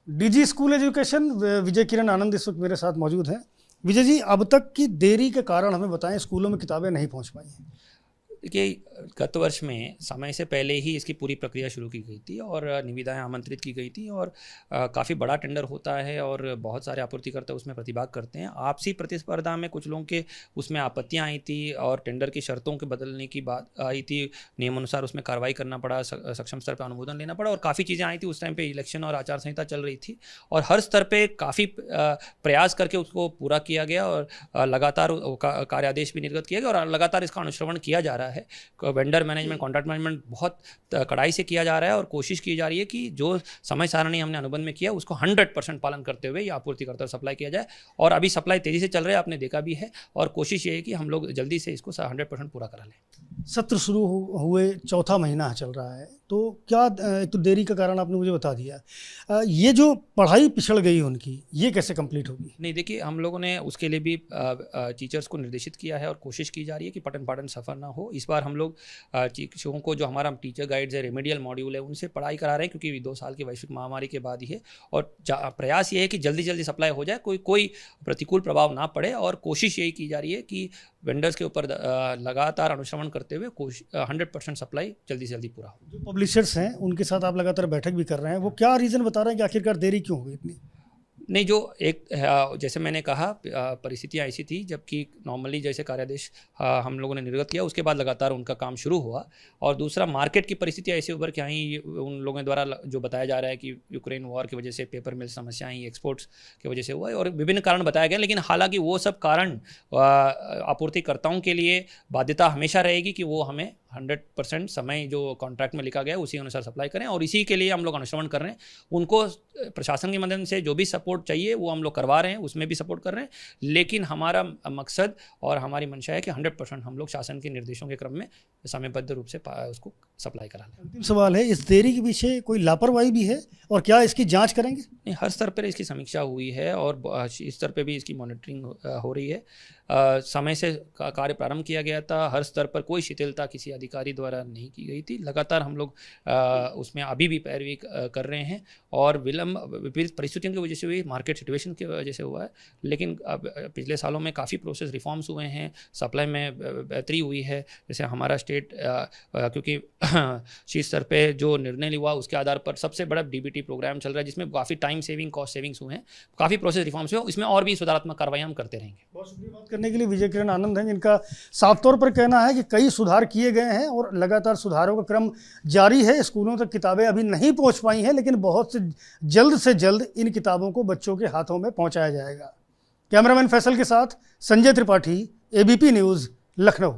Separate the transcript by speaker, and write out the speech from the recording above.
Speaker 1: DG school education Vijay Kiran Anand इस वक्त मेरे साथ मौजूद हैं। विजय जी, अब तक की देरी के कारण हमें बताएं, स्कूलों में किताबें नहीं पहुंच पाई हैं।
Speaker 2: देखिए, गत वर्ष में समय से पहले ही इसकी पूरी प्रक्रिया शुरू की गई थी और निविदाएं आमंत्रित की गई थी और काफ़ी बड़ा टेंडर होता है और बहुत सारे आपूर्तिकर्ता उसमें प्रतिभाग करते हैं। आपसी प्रतिस्पर्धा में कुछ लोगों के उसमें आपत्तियां आई थी और टेंडर की शर्तों के बदलने की बात आई थी। नियमानुसार उसमें कार्रवाई करना पड़ा, सक्षम स्तर पर अनुमोदन लेना पड़ा और काफ़ी चीज़ें आई थी। उस टाइम पर इलेक्शन और आचार संहिता चल रही थी और हर स्तर पर काफ़ी प्रयास करके उसको पूरा किया गया और लगातार कार्यादेश भी निर्गत किया गया और लगातार इसका अनुश्रवण किया जा रहा है। वेंडर मैनेजमेंट, कॉन्ट्रैक्ट मैनेजमेंट बहुत कड़ाई से किया जा रहा है और कोशिश की जा रही है कि जो समय सारणी हमने अनुबंध में किया उसको 100% पालन करते हुए ये आपूर्तिकर्ता सप्लाई किया जाए। और अभी सप्लाई तेज़ी से चल रहा है, आपने देखा भी है, और कोशिश ये है कि हम लोग जल्दी से इसको 100% पूरा करा लें।
Speaker 1: सत्र शुरू हुए चौथा महीना चल रहा है, तो क्या एक तो देरी का कारण आपने मुझे बता दिया, ये जो पढ़ाई पिछड़ गई उनकी, ये कैसे कंप्लीट होगी?
Speaker 2: नहीं, देखिए, हम लोगों ने उसके लिए भी टीचर्स को निर्देशित किया है और कोशिश की जा रही है कि पठन पाठन सफर ना हो। इस बार हम लोग शिक्षकों को, जो हमारा टीचर गाइड्स है, रेमेडियल मॉड्यूल है, उनसे पढ़ाई करा रहे हैं क्योंकि 2 साल की वैश्विक महामारी के बाद ही है और प्रयास ये है कि जल्दी जल्दी सप्लाई हो जाए, कोई प्रतिकूल प्रभाव ना पड़े। और कोशिश यही की जा रही है कि वेंडर्स के ऊपर लगातार अनुश्रवण करते हुए 100% सप्लाई जल्दी से जल्दी पूरा हो।
Speaker 1: जो पब्लिशर्स हैं उनके साथ आप लगातार बैठक भी कर रहे हैं, वो क्या रीज़न बता रहे हैं कि आखिरकार देरी क्यों हुई इतनी?
Speaker 2: नहीं, जो एक जैसे मैंने कहा, परिस्थितियाँ ऐसी थी जबकि नॉर्मली जैसे कार्यादेश हम लोगों ने निर्गत किया, उसके बाद लगातार उनका काम शुरू हुआ। और दूसरा, मार्केट की परिस्थितियाँ ऐसी उभर के आई, उन लोगों द्वारा जो बताया जा रहा है कि यूक्रेन वॉर की वजह से पेपर मिल समस्याएं, एक्सपोर्ट्स की वजह से हुआ है और विभिन्न कारण बताए गए। लेकिन हालांकि वो सब कारण आपूर्तिकर्ताओं के लिए बाध्यता हमेशा रहेगी कि वो हमें 100% समय जो कॉन्ट्रैक्ट में लिखा गया है उसी अनुसार सप्लाई करें और इसी के लिए हम लोग अनुश्रवण कर रहे हैं। उनको प्रशासन की मदद से जो भी सपोर्ट चाहिए वो हम लोग करवा रहे हैं, उसमें भी सपोर्ट कर रहे हैं। लेकिन हमारा मकसद और हमारी मंशा है कि 100% हम लोग शासन के निर्देशों के क्रम में समयबद्ध रूप से उसको सप्लाई करा लें।
Speaker 1: अंतिम सवाल है, इस देरी के पीछे कोई लापरवाही भी है और क्या इसकी जाँच करेंगे?
Speaker 2: नहीं, हर स्तर पर इसकी समीक्षा हुई है और इस स्तर पर भी इसकी मॉनिटरिंग हो रही है। समय से कार्य प्रारंभ किया गया था, हर स्तर पर कोई शिथिलता किसी अधिकारी द्वारा नहीं की गई थी। लगातार हम लोग उसमें अभी भी पैरवी कर रहे हैं और विलंब विपरीत परिस्थितियों की वजह से हुई, मार्केट सिचुएशन की वजह से हुआ है। लेकिन पिछले सालों में काफ़ी प्रोसेस रिफॉर्म्स हुए हैं, सप्लाई में बेहतरी हुई है। जैसे हमारा स्टेट क्योंकि शीर्ष स्तर पे जो निर्णय हुआ उसके आधार पर सबसे बड़ा डीबीटी प्रोग्राम चल रहा है जिसमें काफ़ी टाइम सेविंग, कॉस्ट सेविंग्स हुए हैं, काफ़ी प्रोसेस रिफॉर्म्स हुए, इसमें और भी सुधारात्मक कार्रवाई हम करते रहेंगे।
Speaker 1: बहुत शुक्रिया बात करने के लिए। विजय किरण आनंद हैं, जिनका साफ तौर पर कहना है कि कई सुधार किए गए हैं और लगातार सुधारों का क्रम जारी है। स्कूलों तक किताबें अभी नहीं पहुंच पाई हैं, लेकिन बहुत से जल्द इन किताबों को बच्चों के हाथों में पहुंचाया जाएगा। कैमरामैन फैसल के साथ संजय त्रिपाठी, एबीपी न्यूज़, लखनऊ।